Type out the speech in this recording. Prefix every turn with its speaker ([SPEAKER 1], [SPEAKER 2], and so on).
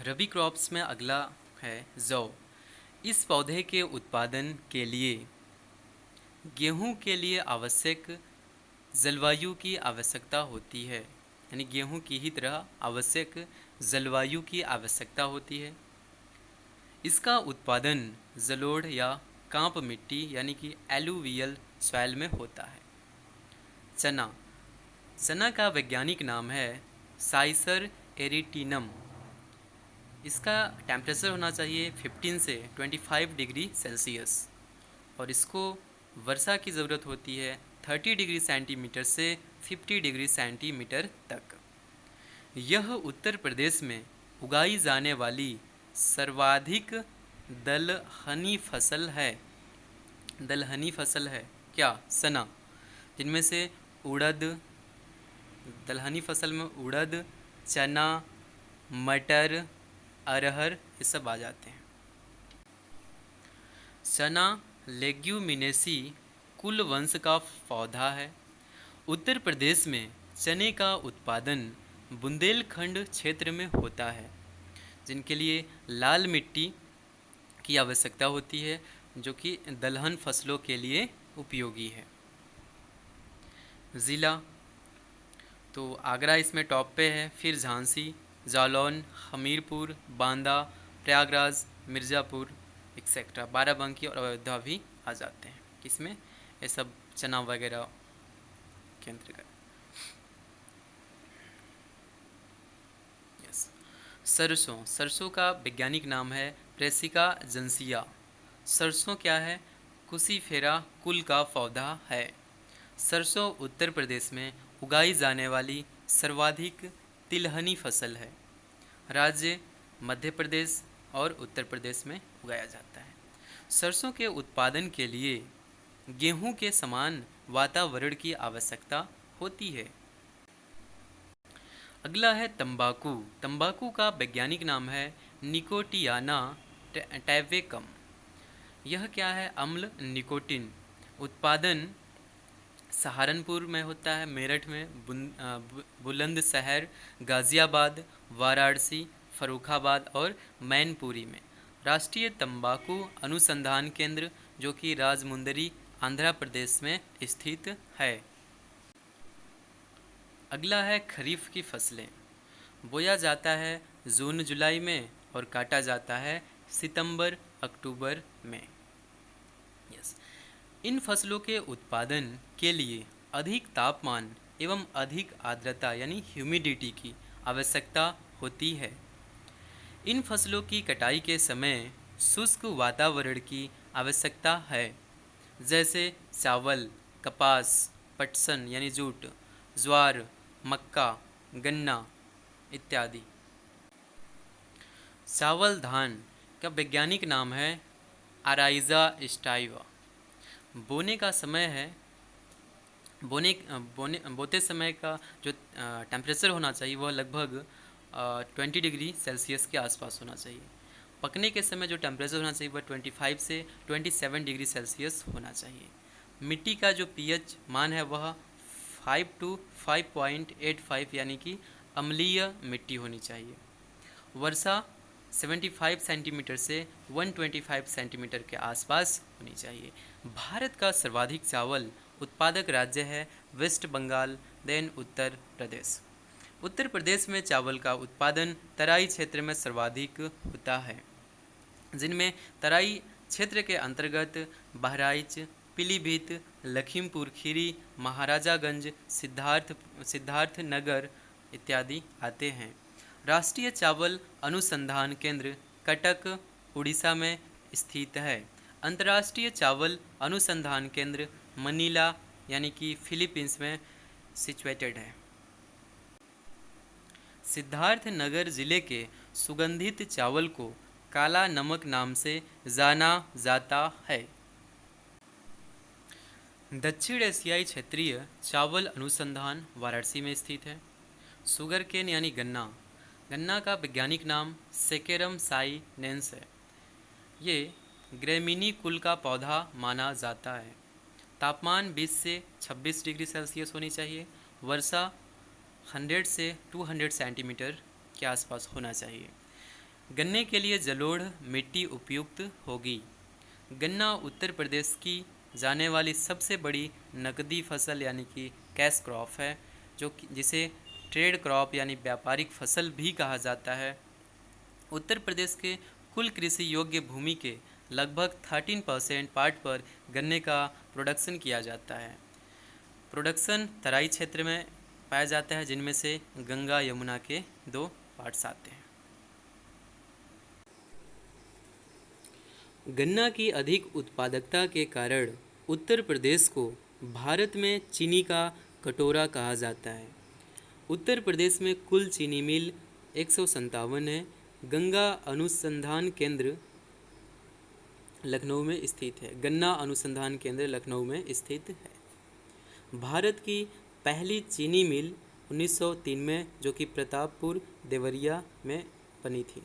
[SPEAKER 1] रबी crops में अगला है जौ। इस पौधे के उत्पादन के लिए गेहूं के लिए आवश्यक जलवायु की आवश्यकता होती है, यानी गेहूं की ही तरह आवश्यक जलवायु की आवश्यकता होती है। इसका उत्पादन जलोढ़ या कांप मिट्टी यानी कि एलुवियल सॉइल में होता है। चना। चना का वैज्ञानिक नाम है साइसर एरिटिनम। इसका टेम्परेचर होना चाहिए 15 से 25 डिग्री सेल्सियस और इसको वर्षा की ज़रूरत होती है 30 डिग्री सेंटीमीटर से 50 डिग्री सेंटीमीटर तक। यह उत्तर प्रदेश में उगाई जाने वाली सर्वाधिक दलहनी फसल है। दलहनी फसल है क्या? चना। जिनमें से उड़द, दलहनी फसल में उड़द, चना, मटर, अरहर ये सब आ जाते हैं। चना लेग्यूमिनेसी कुल वंश का पौधा है। उत्तर प्रदेश में चने का उत्पादन बुंदेलखंड क्षेत्र में होता है, जिनके लिए लाल मिट्टी की आवश्यकता होती है, जो कि दलहन फसलों के लिए उपयोगी है। ज़िला तो आगरा इसमें टॉप पे है, फिर झांसी, जालौन, हमीरपुर, बांदा, प्रयागराज, मिर्ज़ापुर एक्सेट्रा, बाराबंकी और अयोध्या भी आ जाते हैं। किसमें? ये सब चना वगैरह के अंतर्गत। यस। सरसों। सरसों का वैज्ञानिक नाम है ब्रेसिका जंसिया। सरसों क्या है? कुशीफेरा कुल का पौधा है। सरसों उत्तर प्रदेश में उगाई जाने वाली सर्वाधिक तिलहनी फसल है। राज्य मध्य प्रदेश और उत्तर प्रदेश में उगाया जाता है। सरसों के उत्पादन के लिए गेहूं के समान वातावरण की आवश्यकता होती है। अगला है तंबाकू। तंबाकू का वैज्ञानिक नाम है निकोटियाना टैवेकम। यह क्या है? अम्ल निकोटिन। उत्पादन सहारनपुर में होता है, मेरठ में, बुलंदशहर, गाज़ियाबाद, वाराणसी, फर्रुखाबाद और मैनपुरी में। राष्ट्रीय तंबाकू अनुसंधान केंद्र जो कि राजमुंदरी आंध्र प्रदेश में स्थित है। अगला है खरीफ की फसलें। बोया जाता है जून जुलाई में और काटा जाता है सितंबर अक्टूबर में। यस। इन फसलों के उत्पादन के लिए अधिक तापमान एवं अधिक आर्द्रता यानी ह्यूमिडिटी की आवश्यकता होती है। इन फसलों की कटाई के समय शुष्क वातावरण की आवश्यकता है, जैसे चावल, कपास, पटसन यानी जूट, ज्वार, मक्का, गन्ना इत्यादि। चावल धान का वैज्ञानिक नाम है अराइजा स्टाइवा। बोने का समय है, बोते समय का जो टेम्परेचर होना चाहिए वह लगभग 20 डिग्री सेल्सियस के आसपास होना चाहिए। पकने के समय जो टेम्परेचर होना चाहिए वह 25 से 27 डिग्री सेल्सियस होना चाहिए। मिट्टी का जो पीएच मान है वह 5 to 5.85 यानी कि अम्लीय मिट्टी होनी चाहिए। वर्षा 75 सेंटीमीटर से 125 सेंटीमीटर के आसपास होनी चाहिए। भारत का सर्वाधिक चावल उत्पादक राज्य है वेस्ट बंगाल, देन उत्तर प्रदेश। उत्तर प्रदेश में चावल का उत्पादन तराई क्षेत्र में सर्वाधिक होता है, जिनमें तराई क्षेत्र के अंतर्गत बहराइच, पीलीभीत, लखीमपुर खीरी, महाराजागंज, सिद्धार्थनगर इत्यादि आते हैं। राष्ट्रीय चावल अनुसंधान केंद्र कटक उड़ीसा में स्थित है। अंतर्राष्ट्रीय चावल अनुसंधान केंद्र मनीला यानी कि फिलीपींस में सिचुएटेड है। सिद्धार्थनगर जिले के सुगंधित चावल को काला नमक नाम से जाना जाता है। दक्षिण एशियाई क्षेत्रीय चावल अनुसंधान वाराणसी में स्थित है। शुगर केन यानी गन्ना। गन्ना का वैज्ञानिक नाम सेकेरम साइनेंस है। ये ग्रेमिनी कुल का पौधा माना जाता है। तापमान 20 से 26 डिग्री सेल्सियस होनी चाहिए। वर्षा 100 से 200 सेंटीमीटर के आसपास होना चाहिए। गन्ने के लिए जलोढ़ मिट्टी उपयुक्त होगी। गन्ना उत्तर प्रदेश की जाने वाली सबसे बड़ी नकदी फसल यानी कि कैश क्रॉप है, जिसे ट्रेड क्रॉप यानी व्यापारिक फसल भी कहा जाता है। उत्तर प्रदेश के कुल कृषि योग्य भूमि के लगभग 13% पार्ट पर गन्ने का प्रोडक्शन किया जाता है। प्रोडक्शन तराई क्षेत्र में पाया जाता है, जिनमें से गंगा यमुना के 2 पार्ट्स आते हैं। गन्ना की अधिक उत्पादकता के कारण उत्तर प्रदेश को भारत में चीनी का कटोरा कहा जाता है। उत्तर प्रदेश में कुल चीनी मिल 157 है। गंगा अनुसंधान केंद्र लखनऊ में स्थित है। गन्ना अनुसंधान केंद्र लखनऊ में स्थित है। भारत की पहली चीनी मिल 1903 में, जो कि प्रतापपुर देवरिया में बनी थी।